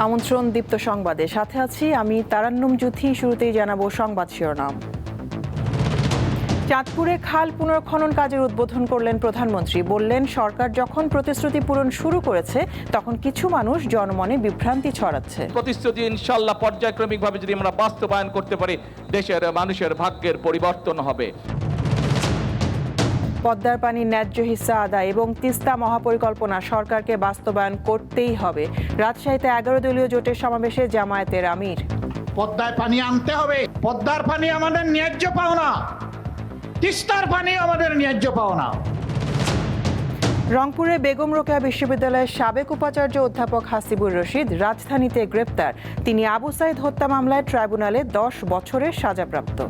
আমন্ত্রণ দীপ্ত সংবাদে, সাথে আছি আমি তারান্নুম জুথি। শুরুতেই জানাবো সংবাদ শিরোনাম। চাঁদপুরে খাল পুনর্খনন কাজের উদ্বোধন করলেন প্রধানমন্ত্রী। বললেন, সরকার যখন প্রতিশ্রুতি পূরণ শুরু করেছে তখন কিছু মানুষ জনমনে বিভ্রান্তি ছড়াচ্ছে। প্রতিশ্রুতি ইনশাআল্লাহ পর্যায়ক্রমিকভাবে যদি আমরা বাস্তবায়ন করতে পারি, দেশের মানুষের ভাগ্যের পরিবর্তন হবে। পদ্মার পানির ন্যায্য হিস্সা আদায় এবং তিস্তা মহাপরিকল্পনা সরকারকে বাস্তবায়ন করতেই হবে। রাজশাহীতে 11 দলীয় জোটের সমাবেশে জামায়াতের আমির। পদ্মায় পানি আনতে হবে, পদ্মার পানি আমাদের ন্যায্য পাওনা, তিস্তার পানি আমাদের ন্যায্য পাওনা। রংপুরে বেগম রোকেয়া বিশ্ববিদ্যালয়ের সাবেক উপাচার্য অধ্যাপক হাসিবুর রশিদ রাজধানীতে গ্রেপ্তার। তিনি আবু সাইদ হত্যা মামলায় ট্রাইব্যুনালে 10 বছরের সাজাপ্রাপ্ত।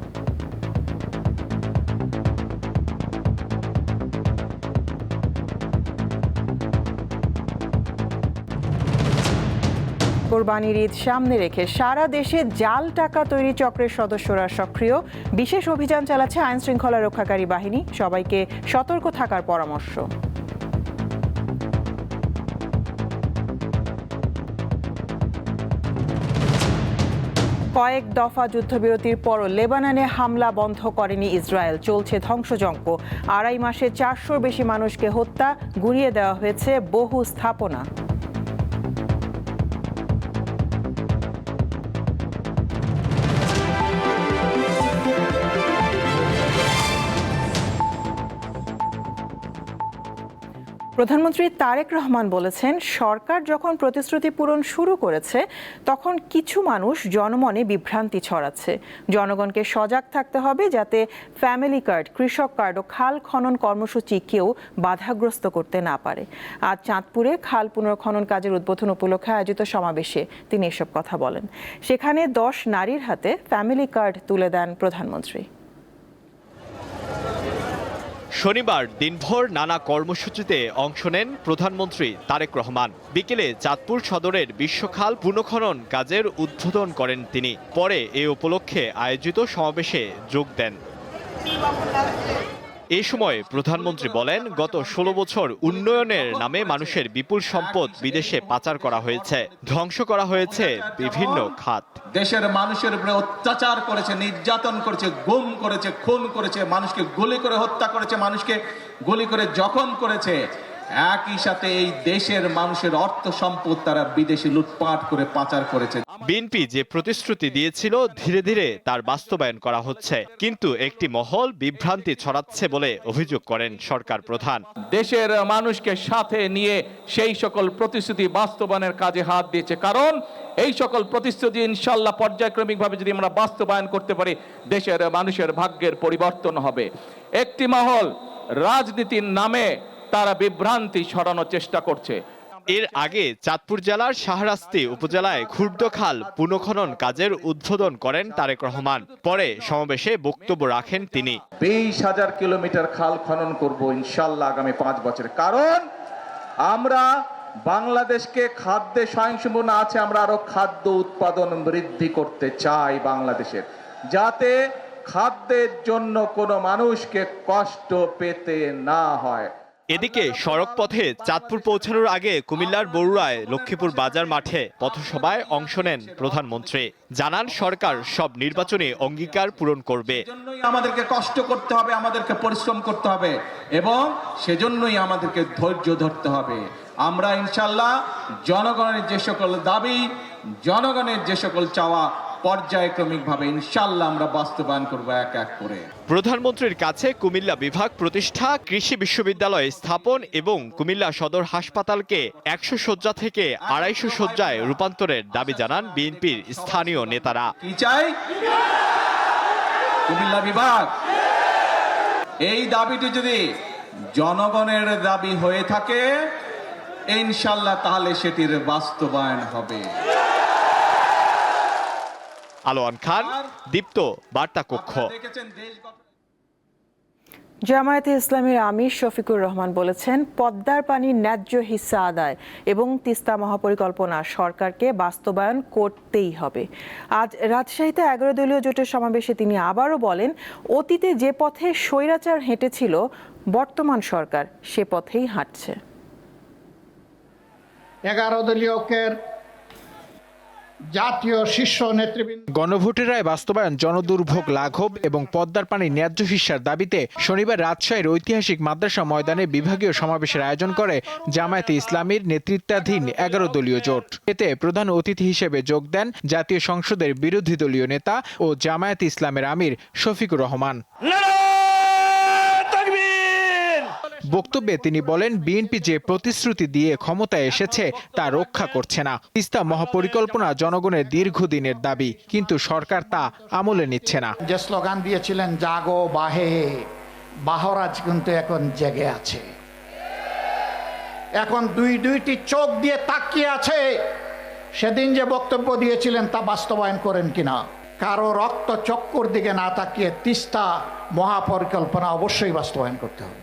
কোরবানির ঈদ সামনে রেখে সারা দেশে জাল টাকা তৈরি চক্রের সদস্যরা সক্রিয়। বিশেষ অভিযান চালাচ্ছে আইন শৃঙ্খলা রক্ষাকারী বাহিনী। সবাইকে সতর্ক থাকার পরামর্শ। কয়েক দফা যুদ্ধবিরতির পরও লেবাননে হামলা বন্ধ করেনি ইসরায়েল। চলছে ধ্বংসযজ্ঞ। 2.5 মাসে 400-র বেশি মানুষকে হত্যা, গুঁড়িয়ে দেওয়া হয়েছে বহু স্থাপনা। প্রধানমন্ত্রী তারেক রহমান বলেছেন, সরকার যখন প্রতিশ্রুতি পূরণ শুরু করেছে তখন কিছু মানুষ জনমনে বিভ্রান্তি ছড়াচ্ছে। জনগণকে সজাগ থাকতে হবে যাতে ফ্যামিলি কার্ড, কৃষক কার্ড ও খাল খনন কর্মসূচি কেউ বাধাগ্রস্ত করতে না পারে। আজ চাঁদপুরে খাল পুনর্খনন কাজের উদ্বোধন উপলক্ষে আয়োজিত সমাবেশে তিনি এসব কথা বলেন। সেখানে 10 নারীর হাতে ফ্যামিলি কার্ড তুলে দেন প্রধানমন্ত্রী। শনিবার দিনভর নানা কর্মসূচিতে অংশ নেন প্রধানমন্ত্রী তারেক রহমান। বিকেলে চাঁদপুর সদরের বিশ্বখাল পুনঃখনন কাজের উদ্বোধন করেন তিনি। পরে এ উপলক্ষে আয়োজিত সমাবেশে যোগ দেন। এ সময় প্রধানমন্ত্রী বলেন, গত 16 বছর উন্নয়নের নামে মানুষের বিপুল সম্পদ বিদেশে পাচার করা হয়েছে, ধ্বংস করা হয়েছে বিভিন্ন খাত। দেশের মানুষের উপরে অত্যাচার করেছে, নির্যাতন করেছে, গুম করেছে, খুন করেছে, মানুষকে গুলি করে হত্যা করেছে, মানুষকে গুলি করে জখম করেছে। একই সাথে এই দেশের মানুষের অর্থ সম্পদ তারা বিদেশে লুটপাট করে পাচার করেছে। বিএনপি যে প্রতিশ্রুতি দিয়েছিল ধীরে ধীরে তার বাস্তবায়ন করা হচ্ছে, কিন্তু একটি মহল বিভ্রান্তি ছড়াচ্ছে বলে অভিযোগ করেন সরকার প্রধান। দেশের মানুষকে সাথে নিয়ে সেই সকল প্রতিশ্রুতি বাস্তবায়নের কাজে হাত দিয়েছে। কারণ এই সকল প্রতিশ্রুতি ইনশাআল্লাহ পর্যায়ক্রমিকভাবে যদি আমরা বাস্তবায়ন করতে পারি, দেশের মানুষের ভাগ্যের পরিবর্তন হবে। একটি মহল রাজনীতির নামে তারা বিভ্রান্তি ছড়ানোর চেষ্টা করছে। এর আগে চাঁদপুর জেলার শাহরাস্তি উপজেলায় ক্ষুব্ধখাল পুনঃখনন কাজের উদ্বোধন করেন তারেক রহমান। পরে সমাবেশে বক্তব্য রাখেন তিনি। 20,000 কিলোমিটার খাল খনন করব ইনশাআল্লাহ আগামী 5 বছরে। কারণ আমরা বাংলাদেশকে খাদ্যে স্বয়ংসম্পূর্ণ আছে, আমরা আরো খাদ্য উৎপাদন বৃদ্ধি করতে চাই বাংলাদেশের, যাতে খাদ্যের জন্য কোনো মানুষকে কষ্ট পেতে না হয়। এদিকে সড়ক পথে চাঁদপুর পৌঁছানোর আগে কুমিল্লার বরুড়ায় লক্ষ্মীপুর বাজার মাঠে পথসভায় অংশ নেন প্রধানমন্ত্রী। জানান, সরকার সব নির্বাচনী অঙ্গীকার পূরণ করবে। সেজন্যই আমাদেরকে কষ্ট করতে হবে, আমাদেরকে পরিশ্রম করতে হবে এবং সেজন্যই আমাদেরকে ধৈর্য ধরতে হবে। আমরা ইনশাআল্লাহ জনগণের যে সকল দাবি, জনগণের যে সকল চাওয়া পর্যায়ক্রমিকভাবে ইনশাআল্লাহ আমরা বাস্তবায়ন করব এক এক করে। প্রধানমন্ত্রীর কাছে কুমিল্লা বিভাগ প্রতিষ্ঠা, কৃষি বিশ্ববিদ্যালয় স্থাপন এবং কুমিল্লা সদর হাসপাতালকে 100 শয্যা থেকে 250 শয্যায় রূপান্তরের দাবি জানান বিএনপির স্থানীয় নেতারা। কি চাই? কুমিল্লা বিভাগ। এই দাবিটি যদি জনগণের দাবি হয়ে থাকে ইনশাআল্লাহ তাহলে সেটির বাস্তবায়ন হবে। আলোয়ান খান, দীপ্ত বার্তা কক্ষ। জামায়াতে ইসলামীর আমির শফিকুর রহমান বলেছেন, পদ্মার পানির ন্যায্য হিস্সা আদায় এবং তিস্তা মহাপরিকল্পনা সরকারকে বাস্তবায়ন করতেই হবে। আজ রাজশাহীতে 11 দলীয় জোটের সমাবেশে তিনি আবারও বলেন, অতীতে যে পথে স্বৈরাচার হেঁটেছিল বর্তমান সরকার সে পথেই হাঁটছে। 11 দলীয় ঐক্যের জাতীয় শীর্ষ নেতৃবৃন্দ গণভোটের রায় বাস্তবায়ন, জনদুর্ভোগ লাঘব এবং পদ্মার পানি ন্যায্য হিস্যার দাবিতে শনিবার রাজশাহীর ঐতিহাসিক মাদ্রাসা ময়দানে বিভাগীয় সমাবেশের আয়োজন করে জামায়াতে ইসলামীর নেতৃত্বাধীন 11 দলীয় জোট। এতে প্রধান অতিথি হিসেবে যোগ দেন জাতীয় সংসদের বিরোধী দলীয় নেতা ও জামায়াতে ইসলামের আমির শফিকুর রহমান। বক্তব্যে তিনি বলেন, বিএনপি যে প্রতিশ্রুতি দিয়ে ক্ষমতায় এসেছে তা রক্ষা করছে না। তিস্তা মহাপরিকল্পনা জনগণের দীর্ঘদিনের দাবি, কিন্তু সরকার তা আমলে নিচ্ছে না। যে স্লোগান দিয়েছিলেন জাগো বাহে, বাহরাজ কিন্তু এখন জেগে আছে, এখন দুইটি চোখ দিয়ে তাকিয়ে আছে। সেদিন যে বক্তব্য দিয়েছিলেন তা বাস্তবায়ন করেন কিনা। কারো রক্ত চক্কর দিকে না তাকিয়ে তিস্তা মহাপরিকল্পনা অবশ্যই বাস্তবায়ন করতে হবে।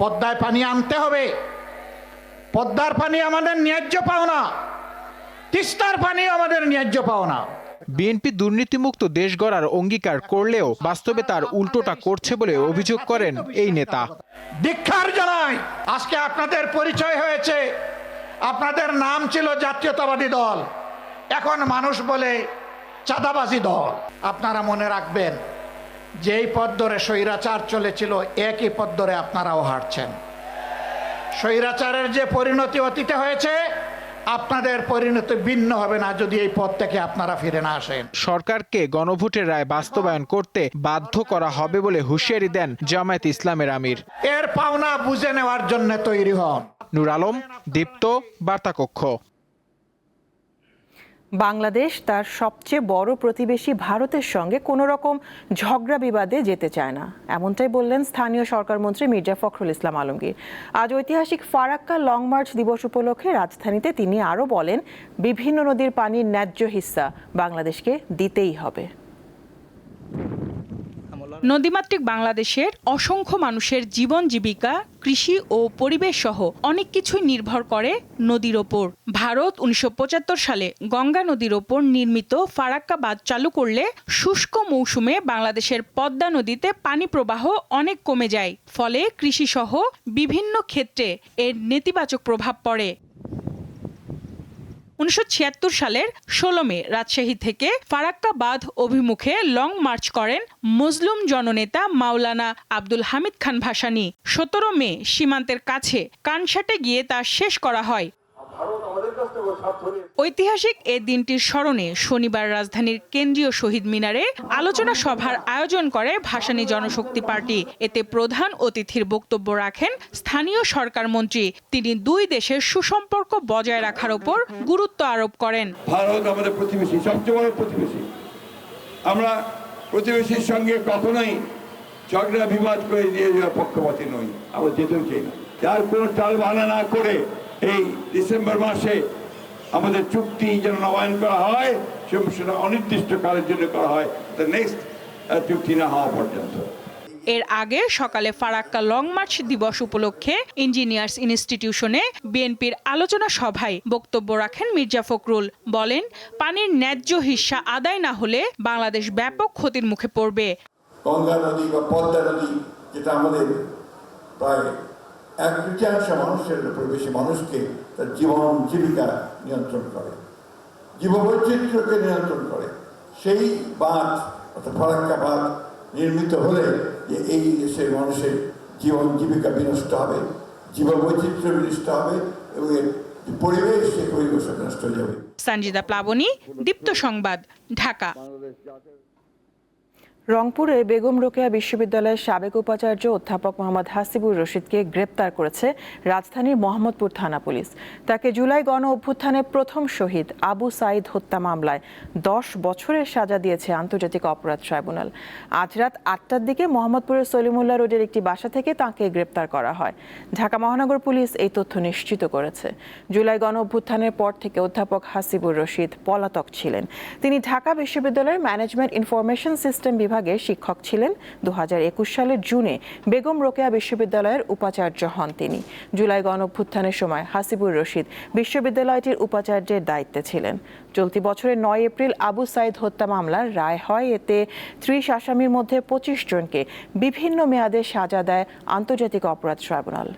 পদ্মায় পানি আনতে হবে। পদ্মার পানি আমাদের ন্যায্য পাওনা, তিস্তার পানি আমাদের ন্যায্য পাওনা। বিএনপি দুর্নীতিমুক্ত দেশ গড়ার অঙ্গীকার করলেও বাস্তবে তার উল্টোটা করছে বলে অভিযোগ করেন এই নেতা। ধিক্কার জানাই, আজকে আপনাদের পরিচয় হয়েছে, আপনাদের নাম ছিল জাতীয়তাবাদী দল, এখন মানুষ বলে চাঁদাবাজি দল। আপনারা মনে রাখবেন, যেই পথ ধরে স্বৈরাচার চলেছিল একই পথ ধরে আপনারাও হাঁটছেন। স্বৈরাচারের যে পরিণতি অতীতে হয়েছে, আপনাদের পরিণতি ভিন্ন হবে না যদি এই পথ থেকে আপনারা ফিরে না আসেন। সরকারকে গণভোটের রায় বাস্তবায়ন করতে বাধ্য করা হবে বলে হুঁশিয়ারি দেন জামায়াত ইসলামের আমির। এর পাওনা বুঝে নেওয়ার জন্য তৈরি হন। নূর আলম, দীপ্ত, বার্তাকক্ষ। বাংলাদেশ তার সবচেয়ে বড় প্রতিবেশী ভারতের সঙ্গে কোনো রকম ঝগড়া বিবাদে যেতে চায় না, এমনটাই বললেন স্থানীয় সরকারমন্ত্রী মির্জা ফখরুল ইসলাম আলমগীর। আজ ঐতিহাসিক ফারাক্কা লং মার্চ দিবস উপলক্ষে রাজধানীতে তিনি আরও বলেন, বিভিন্ন নদীর পানির ন্যায্য হিস্সা বাংলাদেশকে দিতেই হবে। নদীমাতৃক বাংলাদেশের অসংখ্য মানুষের জীবন জীবিকা, কৃষি ও পরিবেশ সহ অনেক কিছুই নির্ভর করে নদীর ওপর। ভারত 1975 সালে গঙ্গা নদীর ওপর নির্মিত ফারাক্কা বাঁধ চালু করলে শুষ্ক মৌসুমে বাংলাদেশের পদ্মা নদীতে পানি প্রবাহ অনেক কমে যায়, ফলে কৃষি সহ বিভিন্ন ক্ষেত্রে এর নেতিবাচক প্রভাব পড়ে। 1976 সালের 16 মে রাজশাহী থেকে ফারাক্কা বাঁধ অভিমুখে লং মার্চ করেন মজলুম জননেতা মাওলানা আব্দুল হামিদ খান ভাসানী। 17 মে সীমান্তের কাছে কানসাটে গিয়ে তা শেষ করা হয়। ঐতিহাসিক এ দিনটির স্মরণে শনিবার রাজধানীর কেন্দ্রীয় শহীদ মিনারে আলোচনা সভার আয়োজন করে ভাসানী জনশক্তি পার্টি। এতে প্রধান অতিথির বক্তব্য রাখেন স্থানীয় সরকার মন্ত্রী। তিনি দুই দেশের সুসম্পর্ক বজায় রাখার উপর গুরুত্ব আরোপ করেন। ভারত আমাদের প্রতিবেশী, সবচেয়ে বড় প্রতিবেশী। আমরা প্রতিবেশীর সঙ্গে কখনোই ঝগড়া বিবাদ করে দিয়ে যাওয়ার পক্ষপাতী নই, আমরা যেতেও চাই না। যার কোনো টাল বাহানা না করে এই ডিসেম্বর মাসে আমাদের চুক্তি যেন নবায়ন করা হয়, সেটা অনির্দিষ্ট কালের জন্য করা হয়, নেক্সট চুক্তি না হওয়া পর্যন্ত। এর আগে সকালে ফারাক্কা লং মার্চ দিবস উপলক্ষে ইঞ্জিনিয়ার্স ইনস্টিটিউশনে বিএনপির আলোচনা সভায় বক্তব্য রাখেন মির্জা ফখরুল। বলেন, পানির ন্যায্য হিস্সা আদায় না হলে বাংলাদেশ ব্যাপক ক্ষতির মুখে পড়বে। গঙ্গা নদী বা পদ্মা নদী, যেটা আমাদের প্রায় 1/3 মানুষের উপর বেশি মানুষকে তার জীবন জীবিকা নিয়ন্ত্রণ করে, জীববৈচিত্র্যকে নিয়ন্ত্রণ করে, সেই বাঁধ অর্থাৎ ফারাক্কা বাঁধ নির্মিত হলে যে এই দেশের মানুষের জীবন জীবিকা বিনষ্ট হবে, জীববৈচিত্র্য বিনষ্ট হবে এবং এর পরিবেশ, সেই পরিবেশ নষ্ট হয়ে যাবে। সঞ্জিদা প্লাবনী, দীপ্ত সংবাদ, ঢাকা। রংপুরে বেগম রোকেয়া বিশ্ববিদ্যালয়ের সাবেক উপাচার্য অধ্যাপক মোহাম্মদ হাসিবুর রশিদকে গ্রেপ্তার করেছে রাজধানীর মোহাম্মদপুর থানা পুলিশ। তাকে জুলাই গণ অভ্যুত্থানে প্রথম শহীদ আবু সাঈদ হত্যা মামলায় 10 বছরের সাজা দিয়েছে আন্তর্জাতিক অপরাধ ট্রাইব্যুনাল। আজ রাত 8টার দিকে মোহাম্মদপুরের সলিমুল্লাহ রোডের একটি বাসা থেকে তাঁকে গ্রেপ্তার করা হয়। ঢাকা মহানগর পুলিশ এই তথ্য নিশ্চিত করেছে। জুলাই গণ অভ্যুত্থানের পর থেকে অধ্যাপক হাসিবুর রশিদ পলাতক ছিলেন। তিনি ঢাকা বিশ্ববিদ্যালয়ের ম্যানেজমেন্ট ইনফরমেশন সিস্টেম বিভাগের শিক্ষক ছিলেন। 2021 সালের জুনে বেগম রোকেয়া বিশ্ববিদ্যালয়ের উপাচার্য হন তিনি। জুলাই গণ অভ্যুত্থানের সময় হাসিবুর রশিদ বিশ্ববিদ্যালয়টির উপাচার্যের দায়িত্বে ছিলেন। চলতি বছরের 9 এপ্রিল আবু সাঈদ হত্যা মামলার রায় হয়। এতে 30 আসামির মধ্যে 25 জনকে বিভিন্ন মেয়াদে সাজা দেয় আন্তর্জাতিক অপরাধ ট্রাইব্যুনাল।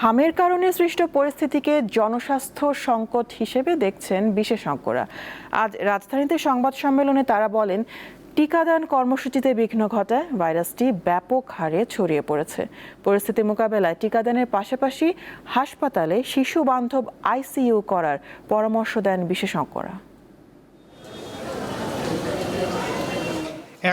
হামের কারণে সৃষ্ট পরিস্থিতিকে জনস্বাস্থ্য সংকট হিসেবে দেখছেন বিশেষজ্ঞরা। আজ রাজধানীতে সংবাদ সম্মেলনে তারা বলেন, টিকাদান কর্মসূচিতে বিঘ্ন ঘটায় ভাইরাসটি ব্যাপক হারে ছড়িয়ে পড়েছে। পরিস্থিতি মোকাবেলায় টিকাদানের পাশাপাশি হাসপাতালে শিশু বান্ধব আইসিইউ করার পরামর্শ দেন বিশেষজ্ঞরা।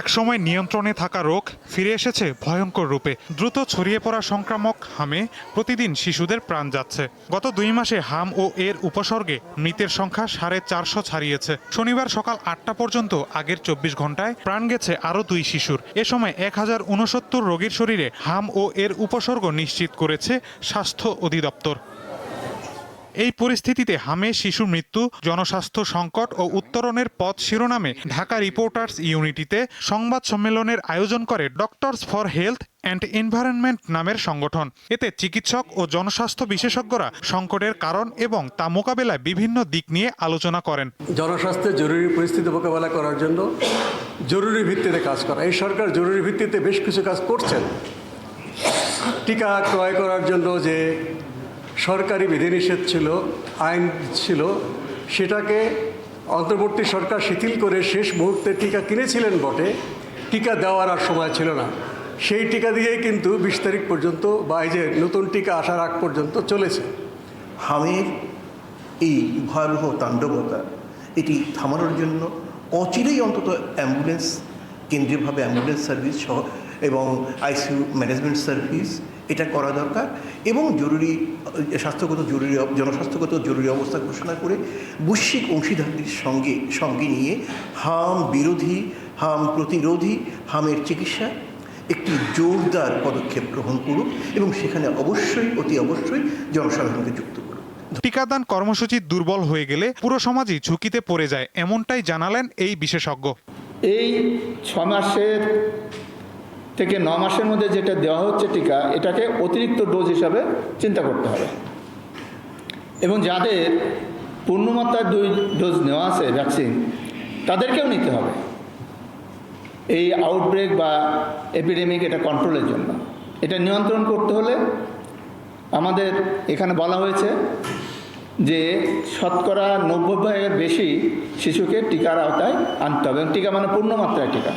একসময় নিয়ন্ত্রণে থাকা রোগ ফিরে এসেছে ভয়ঙ্কর রূপে। দ্রুত ছড়িয়ে পড়া সংক্রামক হামে প্রতিদিন শিশুদের প্রাণ যাচ্ছে। গত 2 মাসে হাম ও এর উপসর্গে মৃতের সংখ্যা 450 ছাড়িয়েছে। শনিবার সকাল 8টা পর্যন্ত আগের 24 ঘন্টায় প্রাণ গেছে আরও 2 শিশুর। এ সময় 1069 রোগীর শরীরে হাম ও এর উপসর্গ নিশ্চিত করেছে স্বাস্থ্য অধিদপ্তর। এই পরিস্থিতিতে হামে শিশুর মৃত্যু, জনস্বাস্থ্য সংকট ও উত্তরণের পথ শিরোনামে ঢাকা রিপোর্টার্স ইউনিটিতে সংবাদ সম্মেলনের আয়োজন করে doctors for health and environment নামের সংগঠন। এতে চিকিৎসক ও জনস্বাস্থ্য বিশেষজ্ঞরা সংকটের কারণ এবং তা মোকাবেলায় বিভিন্ন দিক নিয়ে আলোচনা করেন। জনস্বাস্থ্যের জরুরি পরিস্থিতি মোকাবেলা করার জন্য জরুরি ভিত্তিতে কাজ করা। এই সরকার জরুরি ভিত্তিতে বেশ কিছু কাজ করছেন। টিকা ক্রয় করার জন্য যে সরকারি বিধিনিষেধ ছিল, আইন ছিল, সেটাকে অন্তর্বর্তী সরকার শিথিল করে শেষ মুহূর্তে টিকা কিনেছিলেন বটে, টিকা দেওয়ার আর সময় ছিল না। সেই টিকা দিয়েই কিন্তু 20 তারিখ পর্যন্ত বা এই যে নতুন টিকা আসার আগ পর্যন্ত চলেছে। হামের এই ভয়াবহ তাণ্ডবতা এটি থামানোর জন্য অচিরেই অন্তত অ্যাম্বুলেন্স, কেন্দ্রীয়ভাবে অ্যাম্বুলেন্স সার্ভিস সহ এবং আইসিইউ ম্যানেজমেন্ট সার্ভিস এটা করা দরকার এবং জরুরি জনস্বাস্থ্যগত জরুরি অবস্থা ঘোষণা করে বৈশ্বিক অংশীদারদের সঙ্গে নিয়ে হাম বিরোধী, হাম প্রতিরোধী, হামের চিকিৎসা একটি জোরদার পদক্ষেপ গ্রহণ করুক এবং সেখানে অতি অবশ্যই জনসাধারণকে যুক্ত করুক। টিকাদান কর্মসূচি দুর্বল হয়ে গেলে পুরো সমাজই ঝুঁকিতে পড়ে যায়, এমনটাই জানালেন এই বিশেষজ্ঞ। এই 6 মাসের থেকে 9 মাসের মধ্যে যেটা দেওয়া হচ্ছে টিকা, এটাকে অতিরিক্ত ডোজ হিসাবে চিন্তা করতে হবে এবং যাদের পূর্ণমাত্রার 2 ডোজ নেওয়া আছে ভ্যাকসিন, তাদেরকেও নিতে হবে এই আউটব্রেক বা এপিডেমিক এটা কন্ট্রোলের জন্য। এটা নিয়ন্ত্রণ করতে হলে আমাদের এখানে বলা হয়েছে যে শতকরা 90% বেশি শিশুকে টিকার আওতায় আনতে হবে এবং টিকা মানে পূর্ণমাত্রায় টিকা।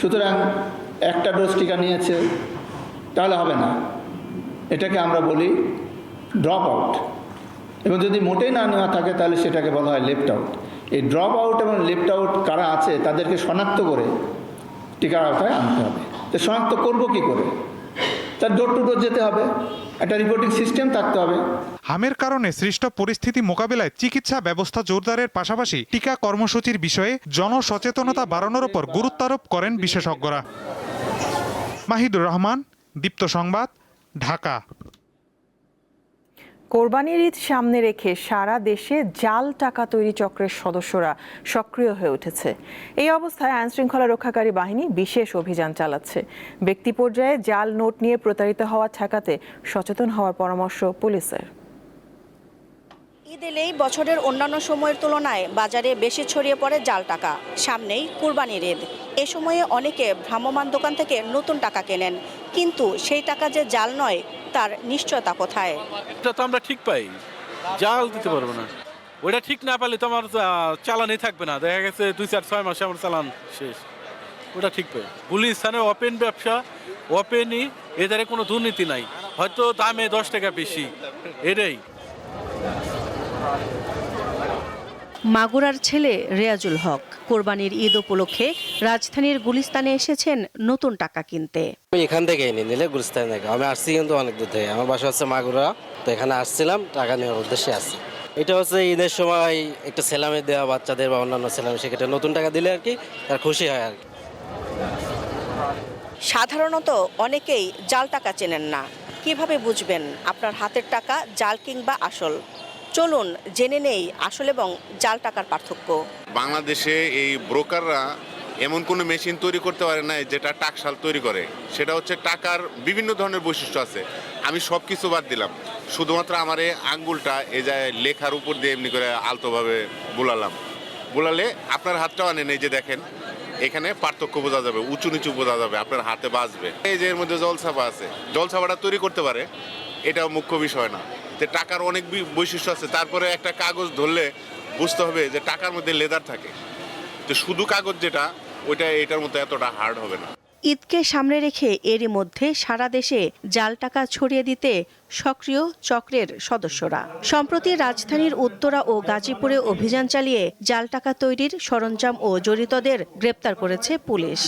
সুতরাং একটা ডোজ টিকা নিয়েছে তাহলে হবে না, এটাকে আমরা বলি ড্রপ আউট, এবং যদি মোটেই না নেওয়া থাকে তাহলে সেটাকে বলা হয় লেফট আউট। এই ড্রপ আউট এবং লেফট আউট কারা আছে তাদেরকে শনাক্ত করে টিকার আওতায় আনতে হবে। তো শনাক্ত করব কি করে? তার ডোর টু ডোর যেতে হবে, একটা রিপোর্টিং সিস্টেম থাকতে হবে। হামের কারণে সৃষ্ট পরিস্থিতি মোকাবেলায় চিকিৎসা ব্যবস্থা জোরদারের পাশাপাশি টিকা কর্মসূচির বিষয়ে জনসচেতনতা বাড়ানোর উপর গুরুত্ব আরোপ করেন বিশেষজ্ঞরা। মাহিদুর রহমান, দীপ্ত সংবাদ, ঢাকা। কোরবানির ঈদ সামনে রেখে সারা দেশে জাল টাকা তৈরি চক্রের সদস্যরা সক্রিয় হয়ে উঠেছে। এই অবস্থায় আইনশৃঙ্খলা রক্ষাকারী বাহিনী বিশেষ অভিযান চালাচ্ছে। ব্যক্তি পর্যায়ে জাল নোট নিয়ে প্রতারিত হওয়া ঠেকাতে সচেতন হওয়ার পরামর্শ পুলিশের। ঈদ এলেই বছরের অন্যান্য সময়ের তুলনায় বাজারে বেশি ছড়িয়ে পড়ে জাল টাকা। সামনেই কুরবানির ঈদ, এ সময়ে অনেকে ভ্রাম্যমাণ দোকান থেকে নতুন টাকা কেনেন, কিন্তু সেই টাকা যে জাল নয় তার নিশ্চয়তা কোথায়? এটা তো আমরা ঠিক পাই, জাল দিতে পারবো না। ওইটা ঠিক না পাইলে তো আমার চালানই থাকবে না, দেখা গেছে 2-4-6 মাসে আমার চালান শেষ। ওটা ঠিক পাই। গুলিস্তানে ওপেন ব্যবসা, ওপেনই, এধারে কোনো দুর্নীতি নাই, হয়তো দামে 10 টাকা বেশি, এটাই। মাগুরার ছেলে রেয়াজুল হক কোরবানির ঈদ উপলক্ষে রাজধানীর গুলিস্তানে এসেছেন নতুন টাকা কিনতে। আমি এখান থেকে নিলে গুলিস্তানে থেকে আমি আসছি, কিন্তু অনেক দূর থেকে। আমার বাসা হচ্ছে মাগুরা, তো এখানে আসছিলাম টাকা নেওয়ার উদ্দেশ্যে আসছি। এটা হচ্ছে ঈদের সময় একটা সেলামে দেওয়া বাচ্চাদের বা অন্যান্য সেলামে, সেক্ষেত্রে নতুন টাকা দিলে আর কি তার খুশি হয় আর কি। সাধারণত অনেকেই জাল টাকা চেনেন না। কিভাবে বুঝবেন আপনার হাতের টাকা জাল কিংবা আসল? চলুন জেনে নেই আসল এবং জাল টাকার পার্থক্য। বাংলাদেশে এই ব্রোকাররা এমন কোনো মেশিন তৈরি করতে পারে না যেটা টাকশাল তৈরি করে। সেটা হচ্ছে টাকার বিভিন্ন ধরনের বৈশিষ্ট্য আছে। আমি সব কিছু বাদ দিলাম, শুধুমাত্র আমার এই আঙ্গুলটা এ যায় লেখার উপর দিয়ে এমনি করে আলতোভাবে বোলালে আপনার হাতটাও আনেন, এই যে দেখেন এখানে পার্থক্য বোঝা যাবে, উঁচু নিচু বোঝা যাবে, আপনার হাতে বাজবে। এই যে এর মধ্যে জলছাপা আছে, জলছাপাটা তৈরি করতে পারে এটাও মুখ্য বিষয় না। তো টাকার অনেক বৈশিষ্ট্য আছে, তারপরে একটা কাগজ ধরলে বুঝতে হবে যে টাকার মধ্যে লেদার থাকে, তো শুধু কাগজ যেটা ওইটা এটার মতো এতটা হার্ড হবে না। ঈদকে সামনে রেখে এরই মধ্যে সারা দেশে জাল টাকা ছড়িয়ে দিতে সক্রিয় চক্রের সদস্যরা। সম্প্রতি রাজধানীর উত্তরা ও গাজীপুরে অভিযান চালিয়ে জাল টাকা তৈরির সরঞ্জাম ও জড়িতদের গ্রেপ্তার করেছে পুলিশ।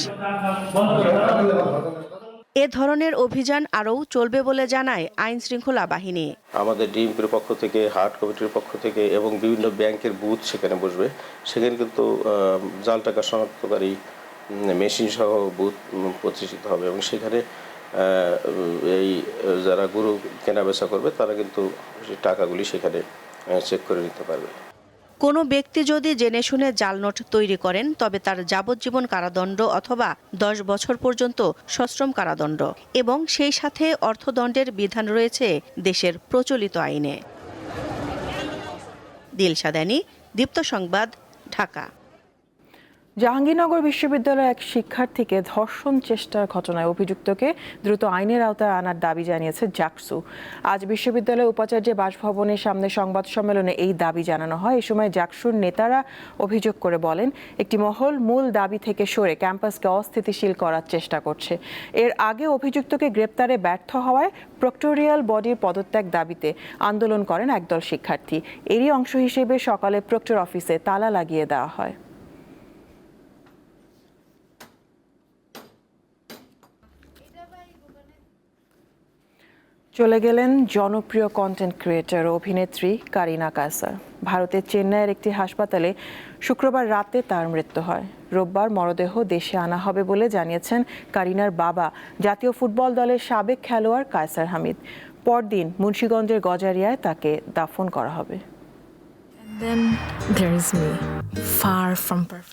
এ ধরনের অভিযান আরও চলবে বলে জানায় আইন শৃঙ্খলা বাহিনী। আমাদের ডিএমপির পক্ষ থেকে, হাট কমিটির পক্ষ থেকে এবং বিভিন্ন ব্যাংকের বুথ সেখানে বসবে। সেখানে কিন্তু জাল টাকা শনাক্তকারী মেশিন সহ বুথ প্রতিষ্ঠিত হবে এবং সেখানে এই যারা গরু কেনাবেচা করবে তারা কিন্তু টাকাগুলি সেখানে চেক করে নিতে পারবে। কোনো ব্যক্তি যদি জেনে শুনে জাল নোট তৈরি করেন তবে তার যাবজ্জীবন কারাদণ্ড অথবা 10 বছর পর্যন্ত সশ্রম কারাদণ্ড এবং সেই সাথে অর্থদণ্ডের বিধান রয়েছে দেশের প্রচলিত আইনে। দিলশাদানি, দীপ্ত সংবাদ, ঢাকা। জাহাঙ্গীরনগর বিশ্ববিদ্যালয়ের এক শিক্ষার্থীকে ধর্ষণ চেষ্টার ঘটনায় অভিযুক্তকে দ্রুত আইনের আওতায় আনার দাবি জানিয়েছে জাকসু। আজ বিশ্ববিদ্যালয়ের উপাচার্যের বাসভবনের সামনে সংবাদ সম্মেলনে এই দাবি জানানো হয়। এ সময় জাকসুর নেতারা অভিযোগ করে বলেন, একটি মহল মূল দাবি থেকে সরে ক্যাম্পাসকে অস্থিতিশীল করার চেষ্টা করছে। এর আগে অভিযুক্তকে গ্রেপ্তারে ব্যর্থ হওয়ায় প্রক্টোরিয়াল বডির পদত্যাগ দাবিতে আন্দোলন করেন একদল শিক্ষার্থী। এরই অংশ হিসেবে সকালে প্রক্টর অফিসে তালা লাগিয়ে দেওয়া হয়। চলে গেলেন জনপ্রিয় কন্টেন্ট ক্রিয়েটর ও অভিনেত্রী কারিনা কায়সার। ভারতের চেন্নাইয়ের একটি হাসপাতালে শুক্রবার রাতে তার মৃত্যু হয়। রোববার মরদেহ দেশে আনা হবে বলে জানিয়েছেন কারিনার বাবা, জাতীয় ফুটবল দলের সাবেক খেলোয়াড় কায়সার হামিদ। পরদিন মুন্সিগঞ্জের গজারিয়ায় তাকে দাফন করা হবে।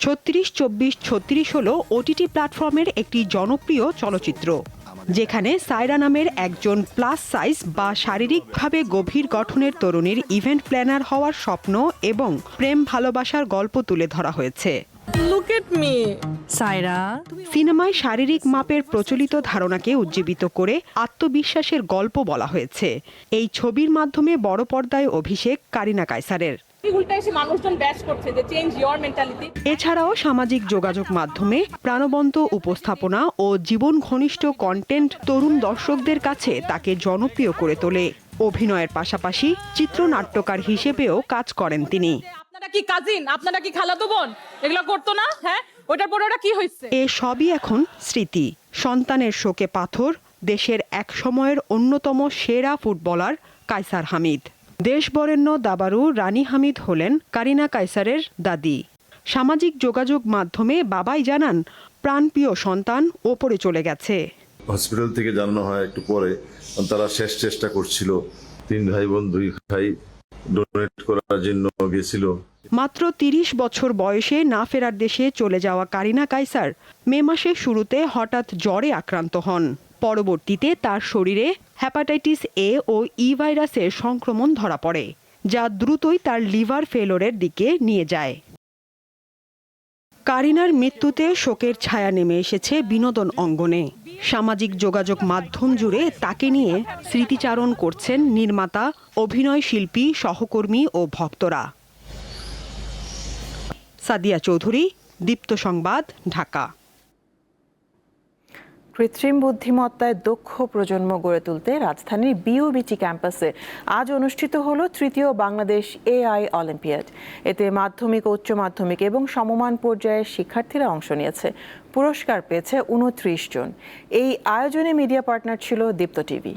36-24-36 হলো ওটিটি প্ল্যাটফর্মের একটি জনপ্রিয় চলচ্চিত্র, যেখানে সায়রা নামের একজন প্লাস সাইজ বা শারীরিকভাবে গভীর গঠনের তরুণীর ইভেন্ট প্ল্যানার হওয়ার স্বপ্ন এবং প্রেম ভালোবাসার গল্প তুলে ধরা হয়েছে। সিনেমায় শারীরিক মাপের প্রচলিত ধারণাকে উজ্জীবিত করে আত্মবিশ্বাসের গল্প বলা হয়েছে। এই ছবির মাধ্যমে বড় পর্দায় অভিষেক কারিনা কায়সারের। এছাড়াও সামাজিক যোগাযোগ মাধ্যমে প্রাণবন্ত উপস্থাপনা ও জীবন ঘনিষ্ঠ কন্টেন্ট তরুণ দর্শকদের কাছে তাকে জনপ্রিয় করে তোলে। অভিনয়ের পাশাপাশি চিত্রনাট্যকার হিসেবেও কাজ করেন তিনি। আপনারা কি কাজিন, আপনারা কি খালাতো বোন, এগুলো করতো না? হ্যাঁ, ওটার পরে ওটা কি হয়েছে? এ সবই এখন স্মৃতি। সন্তানের শোকে পাথর দেশের এক সময়ের অন্যতম সেরা ফুটবলার কায়সার হামিদ। দেশ বরেণ্য দাবারু রানী হামিদ হলেন কারিনা কায়সারের দাদি। সামাজিক যোগাযোগ মাধ্যমে বাবাই জানান, প্রাণপ্রিয় সন্তান ওপরে চলে গেছে। হসপিটাল থেকে জানানো হয় একটু পরে, তারা শেষ চেষ্টা করছিল। 3 ভাই বোন 2 ভাই ডোনেট করার জন্য গেছিল। মাত্র 30 বছর বয়সে না ফেরার দেশে চলে যাওয়া কারিনা কায়সার মে মাসের শুরুতে হঠাৎ জ্বরে আক্রান্ত হন। পরবর্তীতে তার শরীরে হেপাটাইটিস এ ও ই ভাইরাসের সংক্রমণ ধরা পড়ে, যা দ্রুতই তার লিভার ফেলোরের দিকে নিয়ে যায়। কারিনার মৃত্যুতে শোকের ছায়া নেমে এসেছে বিনোদন অঙ্গনে। সামাজিক যোগাযোগ মাধ্যম জুড়ে তাকে নিয়ে স্মৃতিচারণ করছেন নির্মাতা, অভিনয় শিল্পী, সহকর্মী ও ভক্তরা। সাদিয়া চৌধুরী, দীপ্ত সংবাদ, ঢাকা। কৃত্রিম বুদ্ধিমত্তায় দক্ষ প্রজন্ম গড়ে তুলতে রাজধানীর বিউবিটি ক্যাম্পাসে আজ অনুষ্ঠিত হলো তৃতীয় বাংলাদেশ এআই অলিম্পিয়াড। এতে মাধ্যমিক, উচ্চ মাধ্যমিক এবং সমমান পর্যায়ের শিক্ষার্থীরা অংশ নিয়েছে। পুরস্কার পেয়েছে 29 জন। এই আয়োজনে মিডিয়া পার্টনার ছিল দীপ্ত টিভি।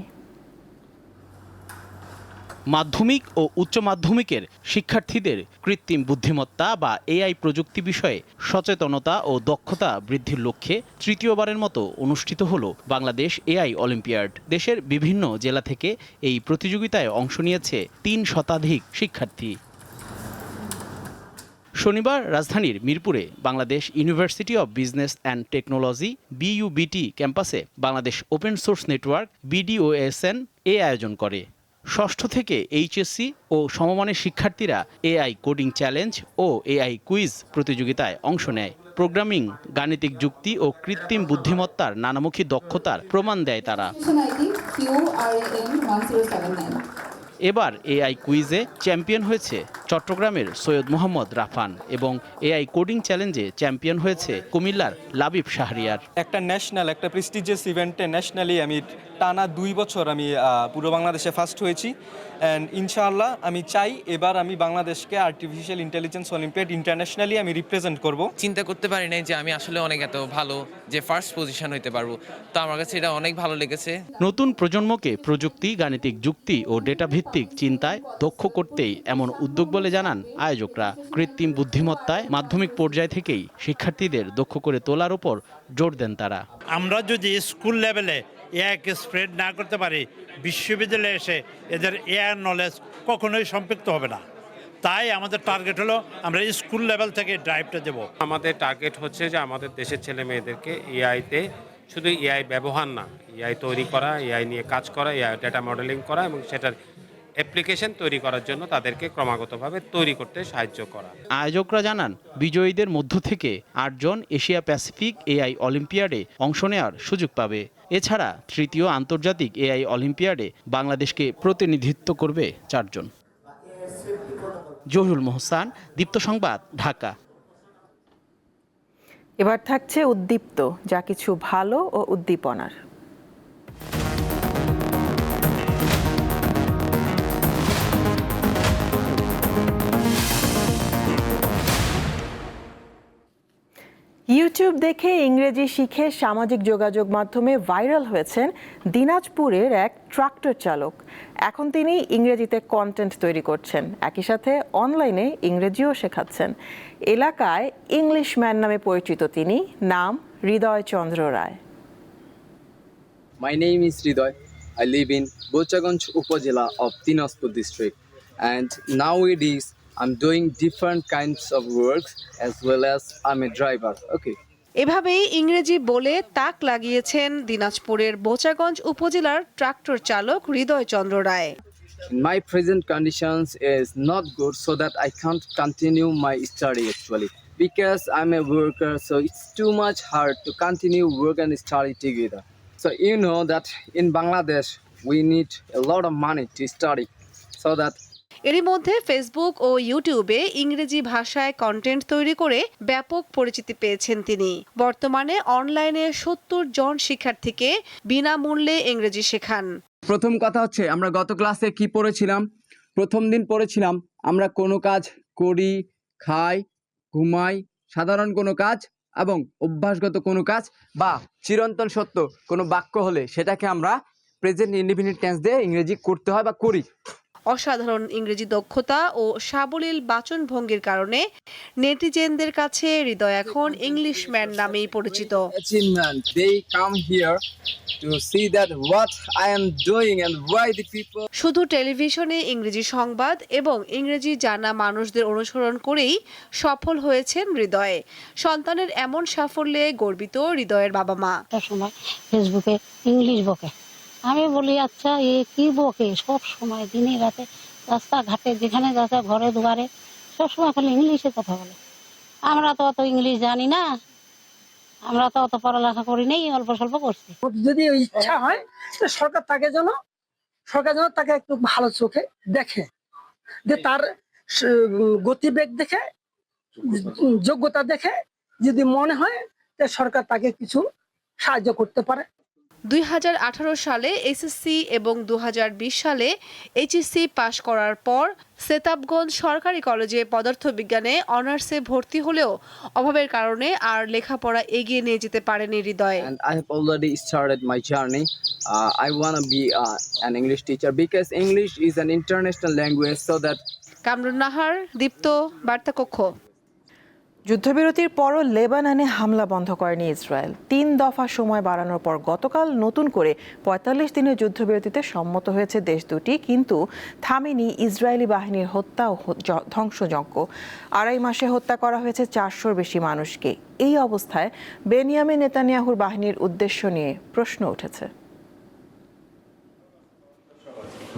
মাধ্যমিক ও উচ্চ মাধ্যমিকের শিক্ষার্থীদের কৃত্রিম বুদ্ধিমত্তা বা এআই প্রযুক্তি বিষয়ে সচেতনতা ও দক্ষতা বৃদ্ধির লক্ষ্যে তৃতীয়বারের মতো অনুষ্ঠিত হলো বাংলাদেশ এআই অলিম্পিয়াড। দেশের বিভিন্ন জেলা থেকে এই প্রতিযোগিতায় অংশ নিয়েছে 3 শতাধিক শিক্ষার্থী। শনিবার রাজধানীর মিরপুরে Bangladesh university of business and technology BUBT ক্যাম্পাসে Bangladesh open source network BDOSN আয়োজন করে। ষষ্ঠ থেকে এইচএসসি ও সমমানের শিক্ষার্থীরা এআই কোডিং চ্যালেঞ্জ ও এআই কুইজ প্রতিযোগিতায় অংশ নেয়। প্রোগ্রামিং, গাণিতিক যুক্তি ও কৃত্রিম বুদ্ধিমত্তার নানামুখী দক্ষতার প্রমাণ দেয় তারা। QRAM1079. এবার এআই কুইজে চ্যাম্পিয়ন হয়েছে চট্টগ্রামের সৈয়দ মোহাম্মদ রাফান এবং এআই কোডিং চ্যালেঞ্জে চ্যাম্পিয়ন হয়েছে কুমিল্লার লাবিব শাহরিয়ার। একটা ন্যাশনাল, একটা প্রেস্টিজিয়াস ইভেন্টে ন্যাশনালি আমি টানা 2 বছর আমি পুরো বাংলাদেশে ফার্স্ট হয়েছি। অ্যান্ড ইনশাআল্লাহ আমি চাই এবার আমি বাংলাদেশকে আর্টিফিশিয়াল ইন্টেলিজেন্স অলিম্পিয়াড ইন্টারন্যাশনালি আমি রিপ্রেজেন্ট করব। চিন্তা করতে পারি নাই যে আমি আসলে অনেক এত ভালো যে ফার্স্ট পজিশন হইতে পারবো, তো আমার কাছে এটা অনেক ভালো লেগেছে। নতুন প্রজন্মকে প্রযুক্তি, গাণিতিক যুক্তি ও ডেটা ভিত্তিক চিন্তায় দক্ষ করতেই এমন উদ্যোগ বলে জানান আয়োজকরা। কৃত্রিম বুদ্ধিমত্তায় মাধ্যমিক পর্যায় থেকেই শিক্ষার্থীদের দক্ষ করে তোলার উপর জোর দেন তারা। আমরা যদি স্কুল লেভেলে এআইকে স্প্রেড না করতে পারি, বিশ্ববিদ্যালয়ে এসে এদের এআই নলেজ কখনোই সম্পৃক্ত হবে না। তাই আমাদের টার্গেট হলো আমরা স্কুল লেভেল থেকে ড্রাইভটা দেব। আমাদের টার্গেট হচ্ছে যে আমাদের দেশের ছেলে মেয়েদেরকে এআইতে শুধু এআই ব্যবহার না, এআই তৈরি করা, এআই নিয়ে কাজ করা, এআই ডেটা মডেলিং করা এবং সেটার অ্যাপ্লিকেশন তৈরি করার জন্য তাদেরকে ক্রমাগতভাবে তৈরি করতে সাহায্য করা। আয়োজকরা জানান বিজয়ীদের মধ্য থেকে 8 জন এশিয়া প্যাসিফিক এআই অলিম্পিয়াডে অংশ নেওয়ার সুযোগ পাবে। এছাড়া তৃতীয় আন্তর্জাতিক এআই অলিম্পিয়াডে বাংলাদেশকে প্রতিনিধিত্ব করবে 4 জন। জহুরুল মোহসান, দীপ্ত সংবাদ, ঢাকা। এবার থাকছে উদ্দীপ্ত, যা কিছু ভালো ও উদ্দীপনার। ইউটিউব দেখে ইংরেজি শিখে সামাজিক যোগাযোগ মাধ্যমে ভাইরাল হয়েছেন দিনাজপুরের এক ট্রাক্টর চালক। এখন তিনি ইংরেজিতে কন্টেন্ট তৈরি করছেন, একই সাথে অনলাইনে ইংরেজিও শেখাচ্ছেন। এলাকায় ইংলিশ ম্যান নামে পরিচিত তিনি। নাম হৃদয় চন্দ্র রায়। My name is Hridoy. I live in Bochaganj Upazila of Dinaspur district, and nowadays I'm doing different kinds of works as well as I'm a driver. Okay. এভাবেই ইংরেজি বলে তাক লাগিয়েছেন দিনাজপুরের বোচাগঞ্জ উপজেলার ট্রাক্টর চালক হৃদয় চন্দ্র রায়। My present conditions is not good, so that I can't continue my study actually because I'm a worker, so it's too much hard to continue work and study together. So you know that in Bangladesh we need a lot of money to study, so that এরই মধ্যে Facebook ও ইউটিউবে ইংরেজি ভাষায় content তৈরি করে ব্যাপক পরিচিতি পেয়েছেন তিনি। বর্তমানে অনলাইনে 70 জন শিক্ষার্থীকে বিনামূল্যে ইংরেজি শেখান। প্রথম কথা হচ্ছে আমরা গত ক্লাসে কি পড়েছিলাম? প্রথম দিন পড়েছিলাম আমরা কোনো কাজ করি, খাই, ঘুমাই, সাধারণ কোনো কাজ এবং অভ্যাসগত কোনো কাজ বা চিরন্তন সত্য কোনো বাক্য হলে সেটাকে আমরা প্রেজেন্ট ইনডিফিনিট টেন্স দিয়ে ইংরেজি করতে হয় বা করি। অসাধারণ ইংরেজি দক্ষতা ও সাবলীল বাচনভঙ্গির কারণে নেটিজেনদের কাছে হৃদয় এখন ইংলিশ ম্যান নামেই পরিচিত। শুধু টেলিভিশনে ইংরেজি সংবাদ এবং ইংরেজি জানা মানুষদের অনুসরণ করেই সফল হয়েছেন হৃদয়। সন্তানের এমন সাফল্যে গর্বিত হৃদয়ের বাবা মা। ফেসবুকে ইংলিশ বকে, আমি বলি আচ্ছা এ কি বকে, সব সময় দিনে রাতে রাস্তাঘাটে যেখানে যাচ্ছে ঘরে দুয়ারে সবসময় খালি ইংলিশে কথা বলে। আমরা তো অত ইংলিশ জানি না, আমরা তো অত পড়ালেখা করি নাই, অল্প স্বল্প করছি। যদি ইচ্ছা হয় সরকার যেন তাকে একটু ভালো চোখে দেখে, যে তার গতিবেগ দেখে, যোগ্যতা দেখে যদি মনে হয় যে সরকার তাকে কিছু সাহায্য করতে পারে। 2018 সালে এসএসসি এবং 2020 সালে এইচএসসি পাশ করার পর সেতাবগঞ্জ সরকারি কলেজে পদার্থবিজ্ঞানে অনার্সে ভর্তি হলেও অভাবের কারণে আর লেখাপড়া এগিয়ে নিয়ে যেতে পারেনি হৃদয়। And I have already started my journey. I want to be an English teacher because English is an international language, so that Kamrun Nahar, দীপ্ত, বার্তা কক্ষ। যুদ্ধবিরতির পরও লেবাননে হামলা বন্ধ করেনি ইসরায়েল। 3 দফা সময় বাড়ানোর পর গতকাল নতুন করে 45 দিনের যুদ্ধবিরতিতে সম্মত হয়েছে দেশ দুটি, কিন্তু থামেনি ইসরায়েলি বাহিনীর হত্যা ও ধ্বংসযজ্ঞ। 2.5 মাসে হত্যা করা হয়েছে 400-র বেশি মানুষকে। এই অবস্থায় বেনিয়ামিন নেতানিয়াহুর বাহিনীর উদ্দেশ্য নিয়ে প্রশ্ন উঠেছে।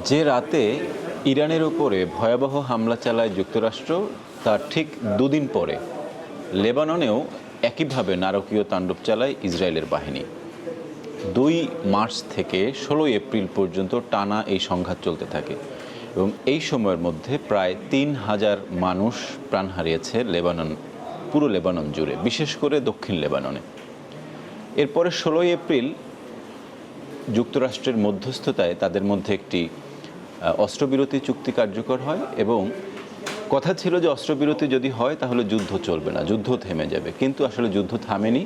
যে রাতে ইরানের উপরে ভয়াবহ হামলা চালায় যুক্তরাষ্ট্র, তার ঠিক 2 দিন পরে লেবাননেও একইভাবে নারকীয় তাণ্ডব চালায় ইসরায়েলের বাহিনী। 2 মার্চ থেকে 16 এপ্রিল পর্যন্ত টানা এই সংঘাত চলতে থাকে এবং এই সময়ের মধ্যে প্রায় 3000 মানুষ প্রাণ হারিয়েছে পুরো লেবানন জুড়ে, বিশেষ করে দক্ষিণ লেবাননে। এরপরে 16 এপ্রিল যুক্তরাষ্ট্রের মধ্যস্থতায় তাদের মধ্যে একটি অস্ত্রবিরতি চুক্তি কার্যকর হয় এবং কথা ছিল যে অস্ত্রবিরতি যদি হয় তাহলে যুদ্ধ চলবে না, যুদ্ধ থেমে যাবে, কিন্তু আসলে যুদ্ধ থামেনি।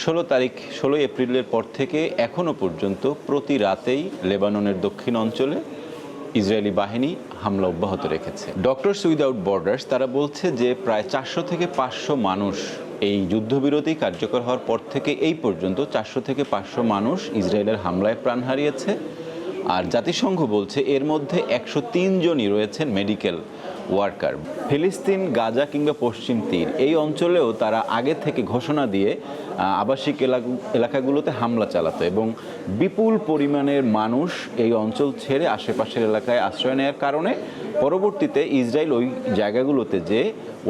16 এপ্রিলের পর থেকে এখনো পর্যন্ত প্রতি রাতেই লেবাননের দক্ষিণ অঞ্চলে ইসরায়েলি বাহিনী হামলা অব্যাহত রেখেছে। ডক্টরস উইদাউট বর্ডার্স তারা বলছে যে প্রায় 400 থেকে 500 মানুষ এই যুদ্ধবিরতি কার্যকর হওয়ার পর থেকে এই পর্যন্ত 400 থেকে 500 মানুষ ইসরায়েলের হামলায় প্রাণ হারিয়েছে। আর জাতিসংঘ বলছে এর মধ্যে 103 জনই রয়েছেন মেডিকেল ওয়ার্কার। ফিলিস্তিন, গাজা কিংবা পশ্চিম তীর এই অঞ্চলেও তারা আগে থেকে ঘোষণা দিয়ে আবাসিক এলাকাগুলোতে হামলা চালাতো এবং বিপুল পরিমাণের মানুষ এই অঞ্চল ছেড়ে আশেপাশের এলাকায় আশ্রয় নেওয়ার কারণে পরবর্তীতে ইসরায়েল ওই জায়গাগুলোতে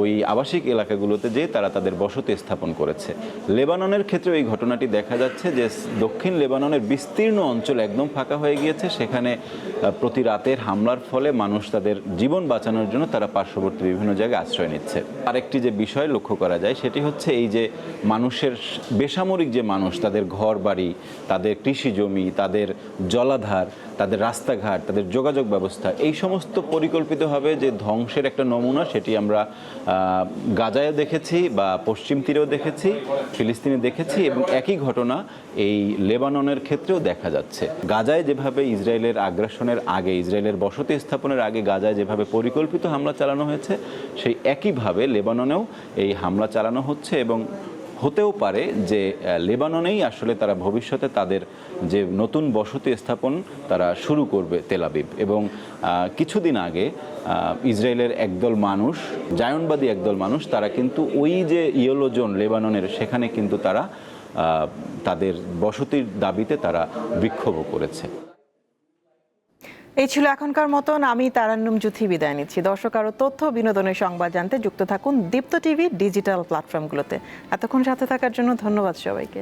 ওই আবাসিক এলাকাগুলোতে তারা তাদের বসতি স্থাপন করেছে। লেবাননের ক্ষেত্রে এই ঘটনাটি দেখা যাচ্ছে যে দক্ষিণ লেবাননের বিস্তীর্ণ অঞ্চল একদম ফাঁকা হয়ে গিয়েছে, সেখানে প্রতি রাতের হামলার ফলে মানুষ তাদের জীবন বাঁচানোর জন্য তারা পার্শ্ববর্তী বিভিন্ন জায়গায় আশ্রয় নিচ্ছে। আরেকটি যে বিষয় লক্ষ্য করা যায় সেটি হচ্ছে এই যে মানুষের বেসামরিক যে মানুষ, তাদের ঘর বাড়ি, তাদের কৃষি জমি, তাদের জলাধার, তাদের রাস্তাঘাট, তাদের যোগাযোগ ব্যবস্থা, এই সমস্ত পরিকল্পিতভাবে যে ধ্বংসের একটা নমুনা সেটি আমরা গাজায় দেখেছি বা পশ্চিম তীরেও দেখেছি, ফিলিস্তিনে দেখেছি এবং একই ঘটনা এই লেবাননের ক্ষেত্রেও দেখা যাচ্ছে। গাজায় যেভাবে ইসরায়েলের আগ্রাসনের আগে, ইসরায়েলের বসতি স্থাপনের আগে গাজায় যেভাবে পরিকল্পিত হামলা চালানো হয়েছে, সেই একইভাবে লেবাননেও এই হামলা চালানো হচ্ছে এবং হতেও পারে যে লেবাননেই আসলে তারা ভবিষ্যতে তাদের যে নতুন বসতি স্থাপন তারা শুরু করবে তেল আবিব। এবং কিছুদিন আগে ইসরায়েলের একদল মানুষ, জায়নবাদী একদল মানুষ, তারা কিন্তু ওই যে ইয়েলো জোন লেবাননের সেখানে কিন্তু তারা তাদের বসতির দাবিতে তারা বিক্ষোভও করেছে। এই ছিল এখনকার মতন। আমি তারান্নুম জুথি বিদায় নিচ্ছি। দর্শক, আরও তথ্য বিনোদনের সংবাদ জানতে যুক্ত থাকুন দীপ্ত টিভি ডিজিটাল প্ল্যাটফর্মগুলোতে। এতক্ষণ সাথে থাকার জন্য ধন্যবাদ সবাইকে।